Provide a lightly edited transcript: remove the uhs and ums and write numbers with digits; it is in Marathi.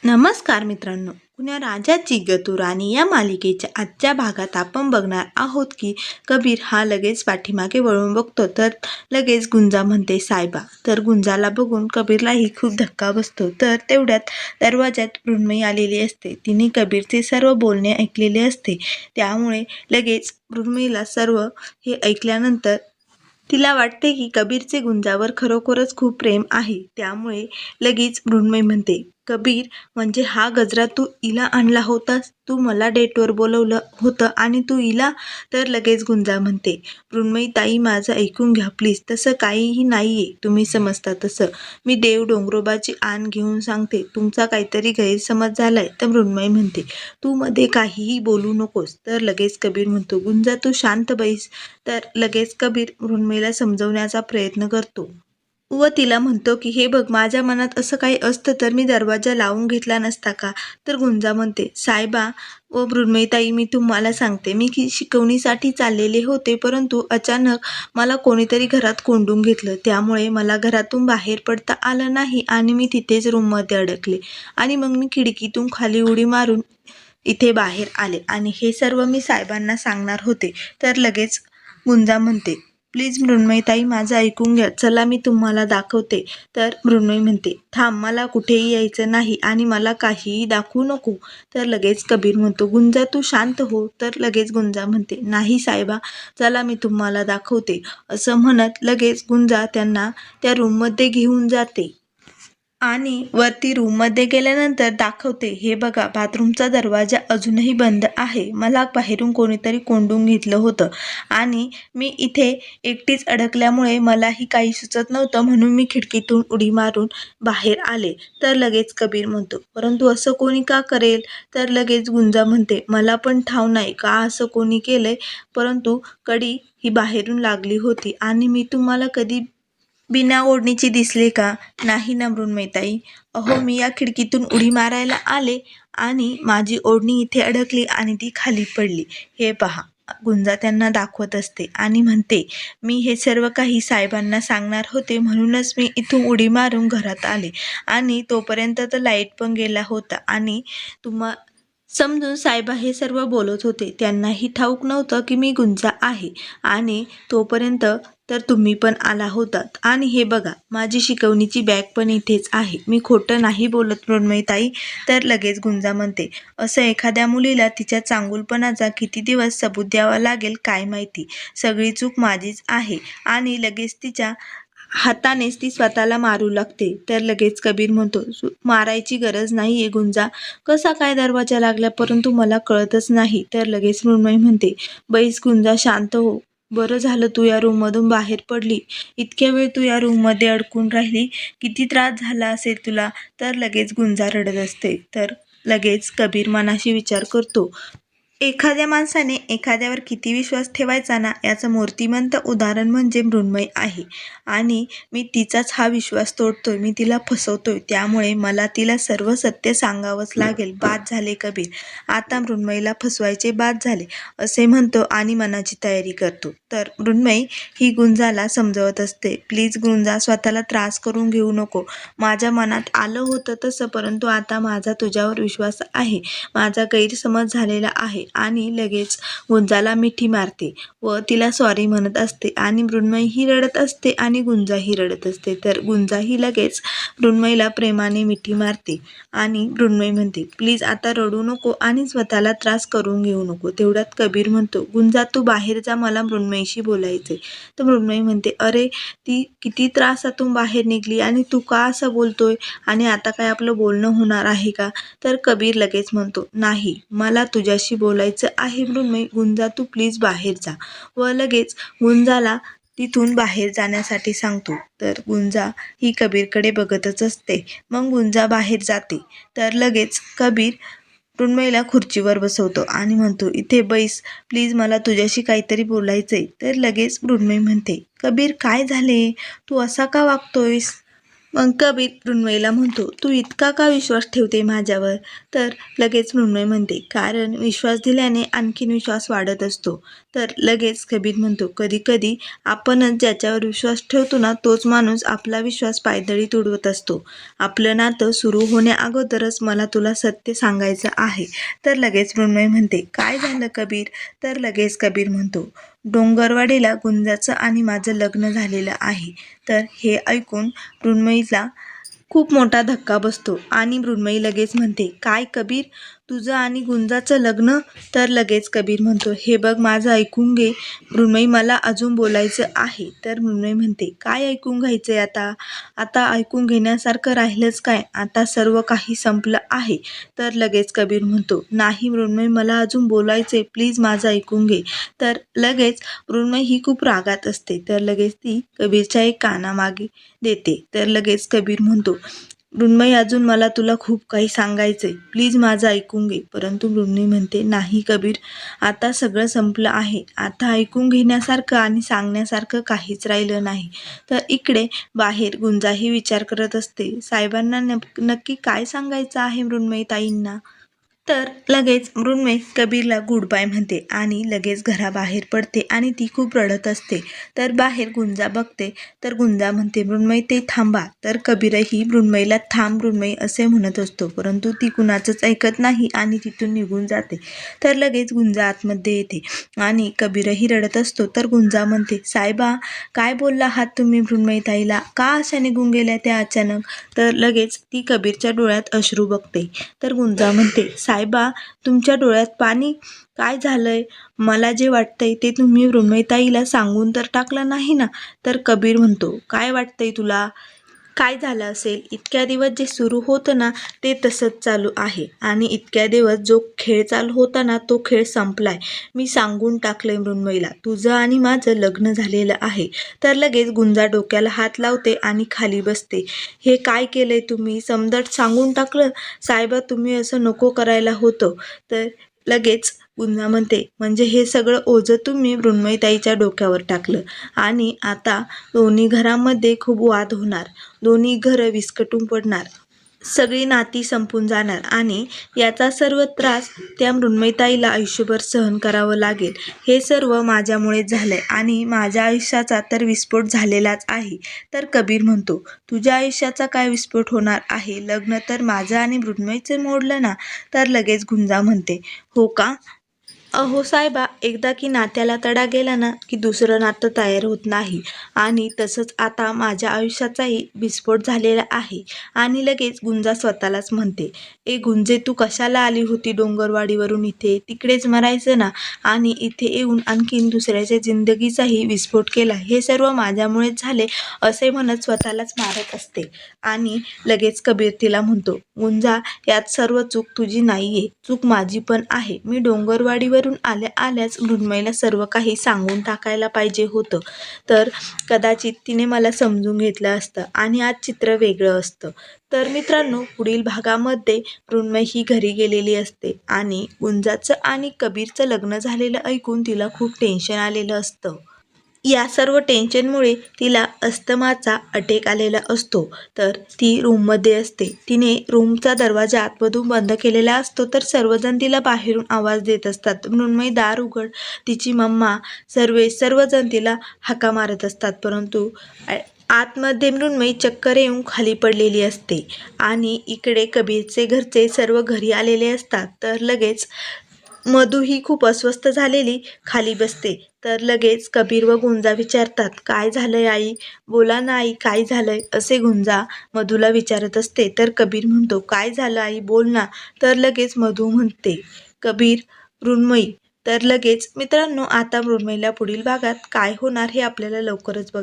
नमस्कार मित्रांनो, कुण्या राजाची गतू राणी या मालिकेच्या आजच्या भागात आपण बघणार आहोत की कबीर हा लगेच पाठीमागे वळून बघतो तर लगेच गुंजा म्हणते सायबा. तर गुंजाला बघून कबीरलाही खूप धक्का बसतो. तर तेवढ्यात दरवाजात मृण्मयी आलेली असते. तिने कबीरचे सर्व बोलणे ऐकलेले असते. त्यामुळे लगेच मृण्मयीला सर्व हे ऐकल्यानंतर तिला वाटते की कबीरचे गुंजावर खरोखरच खूप प्रेम आहे. त्यामुळे लगेच मृण्मयी म्हणते, कबीर, म्हणजे हा गजरा तू हिला आणला होतास? तू मला डेटवर बोलवलं होतं आणि तू हिला? तर लगेच गुंजा म्हणते, मृण्मयी ताई, माझं ऐकून घ्या प्लीज. तसं काहीही नाहीये, तुम्ही समजता तसं. मी देव डोंगरोबाची आण घेऊन सांगते, तुमचा काहीतरी गैरसमज झालाय. तर मृण्मयी म्हणते, तू मध्ये काहीही बोलू नकोस. तर लगेच कबीर म्हणतो, गुंजा तू शांत बैस. तर लगेच कबीर मृण्मयीला समजवण्याचा प्रयत्न करतो व तिला म्हणतो की हे बघ, माझ्या मनात असं काही असतं तर मी दरवाजा लावून घेतला नसता का? तर गुंजा म्हणते, सायबा व मृण्मयीताई, मी तुम्हाला सांगते, मी शिकवणीसाठी चाललेले होते, परंतु अचानक मला कोणीतरी घरात कोंडून घेतलं. त्यामुळे मला घरातून बाहेर पडता आलं नाही आणि मी तिथेच रूममध्ये अडकले आणि मग मी खिडकीतून खाली उडी मारून इथे बाहेर आले आणि हे सर्व मी साहेबांना सांगणार होते. तर लगेच गुंजा म्हणते, प्लीज मृण्मयीताई, माझं ऐकून घ्या. चला मी तुम्हाला दाखवते. तर मृण्मयी म्हणते, थांब, मला कुठेही यायचं नाही आणि मला काहीही दाखवू नको. तर लगेच कबीर म्हणतो, गुंजा तू शांत हो. तर लगेच गुंजा म्हणते, नाही साहेबा, चला मी तुम्हाला दाखवते. असं म्हणत लगेच गुंजा त्यांना त्या रूममध्ये घेऊन जाते आणि वरती रूममध्ये गेल्यानंतर दाखवते, हे बघा, बाथरूमचा दरवाजा अजूनही बंद आहे. मला बाहेरून कोणीतरी कोंडून घेतलं होतं आणि मी इथे एकटीच अडकल्यामुळे मलाही काही सुचत नव्हतं, म्हणून मी खिडकीतून उडी मारून बाहेर आले. तर लगेच कबीर म्हणतो, परंतु असं कोणी का करेल? तर लगेच गुंजा म्हणते, मला पण ठाव नाही का असं कोणी केलंय, परंतु कडी ही बाहेरून लागली होती आणि मी तुम्हाला कधी बिना ओढणीची दिसले का? नाही ना मृण्मयीताई? अहो, मी या खिडकीतून उडी मारायला आले आणि माझी ओढणी इथे अडकली आणि ती खाली पडली. हे पहा. गुंजा त्यांना दाखवत असते आणि म्हणते, मी हे सर्व काही साहेबांना सांगणार होते, म्हणूनच मी इथून उडी मारून घरात आले आणि तोपर्यंत तर लाईट पण गेला होता आणि समजून साहेबा हे सर्व बोलत होते. त्यांनाही ठाऊक नव्हतं की मी गुंजा आहे आणि तोपर्यंत तर तुम्ही पण आला होतात आणि हे बघा, माझी शिकवणीची बॅग पण इथेच आहे. मी खोटं नाही बोलत मृण्मयीताई. तर लगेच गुंजा म्हणते, असं एखाद्या मुलीला तिच्या चांगुलपणाचा किती दिवस सबूत द्यावा लागेल काय माहिती. सगळी चूक माझीच आहे. आणि लगेच तिच्या हातानेच ती स्वतःला मारू लागते. तर लगेच कबीर म्हणतो, मारायची गरज नाहीये गुंजा. कसा काय दरवाजा लागला परंतु मला कळतच नाही. तर लगेच मृण्मयी म्हणते, बैस गुंजा, शांत हो. बरं झालं तू या रूममधून बाहेर पडली. इतक्या वेळ तू या रूममध्ये अडकून राहिली, किती त्रास झाला असेल तुला. तर लगेच गुंजा रडत असते. तर लगेच कबीर मनाशी विचार करतो, एखाद्या माणसाने एखाद्यावर किती विश्वास ठेवायचा ना, याचं मूर्तिमंत उदाहरण म्हणजे मृण्मयी आहे आणि मी तिचाच हा विश्वास तोडतोय. मी तिला फसवतोय. त्यामुळे मला तिला सर्व सत्य सांगावंच लागेल. बाद झाले कबीर, आता मृण्मयीला फसवायचे बाद झाले, असे म्हणतो आणि मनाची तयारी करतो. तर मृण्मयी ही गुंजाला समजवत असते, प्लीज गुंजा, स्वतःला त्रास करून घेऊ नको. माझ्या मनात आलं होतं तसं, परंतु आता माझा तुझ्यावर विश्वास आहे. माझा गैरसमज झालेला आहे. आणि लगेच गुंजाला मिठी मारते व तिला सॉरी म्हणत असते आणि मृण्मयीही रडत असते आणि गुंजाही रडत असते. तर गुंजाही लगेच मृण्मयीला प्रेमाने मिठी मारते आणि मृण्मयी म्हणते, प्लीज आता रडू नको आणि स्वतःला त्रास करून घेऊ नको. तेवढ्यात कबीर म्हणतो, गुंजा तू बाहेर जा, मला मृण्मयीशी बोलायचे. तर मृण्मयी म्हणते, अरे ती किती त्रासातून बाहेर निघली आणि तू का असं बोलतोय आणि आता काय आपलं बोलणं होणार आहे का? तर कबीर लगेच म्हणतो, नाही, मला तुझ्याशी बोलायचं आहे मृण्मयी. गुंजा तू प्लीज बाहेर जा. व लगेच गुंजाला तिथून बाहेर जाण्यासाठी सांगतो. तर गुंजा ही कबीरकडे बघतच असते. मग गुंजा बाहेर जाते. तर लगेच कबीर मृण्मयीला खुर्चीवर बसवतो आणि म्हणतो, इथे बैस प्लीज, मला तुझ्याशी काहीतरी बोलायचंय. तर लगेच मृण्मयी म्हणते, कबीर काय झाले? तू असा का वागतोयस? मग कबीर मृण्मयीला म्हणतो, तू इतका का विश्वास ठेवते माझ्यावर? तर लगेच मृण्मयी म्हणते, कारण विश्वास दिल्याने आणखीन विश्वास वाढत असतो. तर लगेच कबीर म्हणतो, कधी कधी आपणच ज्याच्यावर विश्वास ठेवतो ना, तोच माणूस आपला विश्वास पायदळी तुडवत असतो. आपलं नातं सुरू होण्या अगोदरच मला तुला सत्य सांगायचं आहे. तर लगेच मृण्मयी म्हणते, काय झालं कबीर? तर लगेच कबीर म्हणतो, डोंगरवाडीला गुंजाचं आणि माझं लग्न झालेलं आहे. तर हे ऐकून मृण्मयीला खूप मोठा धक्का बसतो आणि मृण्मयी लगेच म्हणते, काय कबीर, तुझं आणि गुंजाचं लग्न? तर लगेच कबीर म्हणतो, हे बघ माझं ऐकून घे मृण्मयी, मला अजून बोलायचं आहे. तर मृण्मयी म्हणते, काय ऐकून घ्यायचंय आता? आता ऐकून घेण्यासारखं राहिलंच काय? आता सर्व काही संपलं आहे. तर लगेच कबीर म्हणतो, नाही मृण्मयी, मला अजून बोलायचंय, प्लीज माझं ऐकून घे. तर लगेच मृण्मयी ही खूप रागात असते. तर लगेच ती कबीरच्या एक कानामागे देते. तर लगेच कबीर म्हणतो, मृण्मयी, अजून मला तुला खूप काही सांगायचंय, प्लीज माझं ऐकून घे. परंतु मृण्मयी म्हणते, नाही कबीर, आता सगळं संपलं आहे. आता ऐकून घेण्यासारखं आणि सांगण्यासारखं काहीच राहिलं नाही. तर इकडे बाहेर गुंजाही विचार करत असते, साहेबांना नक्की काय सांगायचं आहे मृण्मयी ताईंना. तर लगेच मृण्मयी कबीरला गुड बाय म्हणते आणि लगेच घराबाहेर पडते आणि ती खूप रडत असते. तर बाहेर गुंजा बघते. तर गुंजा म्हणते, मृण्मयी ते थांबा. तर कबीरही मृण्मयीला थांब मृण्मयी असे म्हणत असतो, परंतु ती कुणाचंच ऐकत नाही आणि तिथून निघून जाते. तर लगेच गुंजा आतमध्ये येते आणि कबीरही रडत असतो. तर गुंजा म्हणते, साहेबा, काय बोलला आहात तुम्ही मृण्मयी ताईला? का अशा निघून गेल्या त्या अचानक? तर लगेच ती कबीरच्या डोळ्यात अश्रू बघते. तर गुंजा म्हणते, साहेबा, तुमच्या डोळ्यात पाणी? काय झालंय? मला जे वाटतंय ते तुम्ही मृण्मयीताईला सांगून तर टाकलं नाही ना? तर कबीर म्हणतो, काय वाटतंय तुला? काय झालं असेल? इतक्या दिवस जे सुरू होतं ना, ते तसंच चालू आहे आणि इतक्या दिवस जो खेळ चालू होता ना, तो खेळ संपलाय. मी सांगून टाकलंय मृण्मयीला, तुझं आणि माझं लग्न झालेलं आहे. तर लगेच गुंजा डोक्याला हात लावते आणि खाली बसते. हे काय केलंय तुम्ही? समदट सांगून टाकलं? साहेबा, तुम्ही असं नको करायला होतं. तर लगेच गुंजा म्हणते, म्हणजे हे सगळं ओझं तुम्ही मृण्मयीताईच्या डोक्यावर टाकलं आणि आता दोन्ही घरांमध्ये खूप वाद होणार, दोन्ही घरं विस्कटून पडणार, सगळी नाती संपून जाणार आणि याचा सर्व त्रास त्या मृण्मयीताईला आयुष्यभर सहन करावं लागेल. हे सर्व माझ्यामुळेच झालंय आणि माझ्या आयुष्याचा तर विस्फोट झालेलाच आहे. तर कबीर म्हणतो, तुझ्या आयुष्याचा काय विस्फोट होणार आहे? लग्न तर माझं आणि मृण्मयीचं मोडलं ना? तर लगेच गुंजा म्हणते, हो का? अहो साहेबा, एकदा की नात्याला तडा गेला ना, की दुसरं नातं तयार होत नाही आणि तसंच आता माझ्या आयुष्याचाही विस्फोट झालेला आहे. आणि लगेच गुंजा स्वतःलाच म्हणते, ए गुंजे, तू कशाला आली होती डोंगरवाडीवरून इथे? तिकडेच मरायचं ना, आणि इथे येऊन आणखीन दुसऱ्याच्या जिंदगीचाही विस्फोट केला. हे सर्व माझ्यामुळेच झाले असे म्हणत स्वतःलाच मारत असते. आणि लगेच कबीर तिला म्हणतो, गुंजा, यात सर्व चूक तुझी नाहीये, चूक माझी पण आहे. मी डोंगरवाडीवरून आल्या आल्याच मृण्मयीला सर्व काही सांगून टाकायला पाहिजे होतं. तर कदाचित तिने मला समजून घेतलं असतं आणि आज चित्र वेगळं असतं. तर मित्रांनो, पुढील भागामध्ये मृण्मयी ही घरी गेलेली असते आणि गुंजाचं आणि कबीरचं लग्न झालेलं ऐकून तिला खूप टेन्शन आलेलं असतं. या सर्व टेन्शनमुळे तिला अस्थमाचा अटॅक आलेला असतो. तर ती रूममध्ये असते. तिने रूमचा दरवाजा आतमधून बंद केलेला असतो. तर सर्वजण तिला बाहेरून आवाज देत असतात, मृण्मयी दार उघड, तिची मम्मा, सर्वजण तिला हाका मारत असतात. परंतु आतमध्ये मृण्मयी चक्कर येऊन खाली पडलेली असते आणि इकडे कबीरचे घरचे सर्व घरी आलेले असतात. तर लगेच मधू ही खूप अस्वस्थ झालेली खाली बसते. तर लगेच कबीर व गुंजा विचारतात, काय झालंय आई? बोला ना आई, काय झालंय? असे गुंजा मधूला विचारत असते. तर कबीर म्हणतो, काय झालं आई, बोल ना. तर लगेच मधू म्हणते, कबीर, मृण्मयी. तर लगेच मित्रांनो, आता मृण्मयीला पुढील भागात काय होणार हे आपल्याला लवकरच बघायला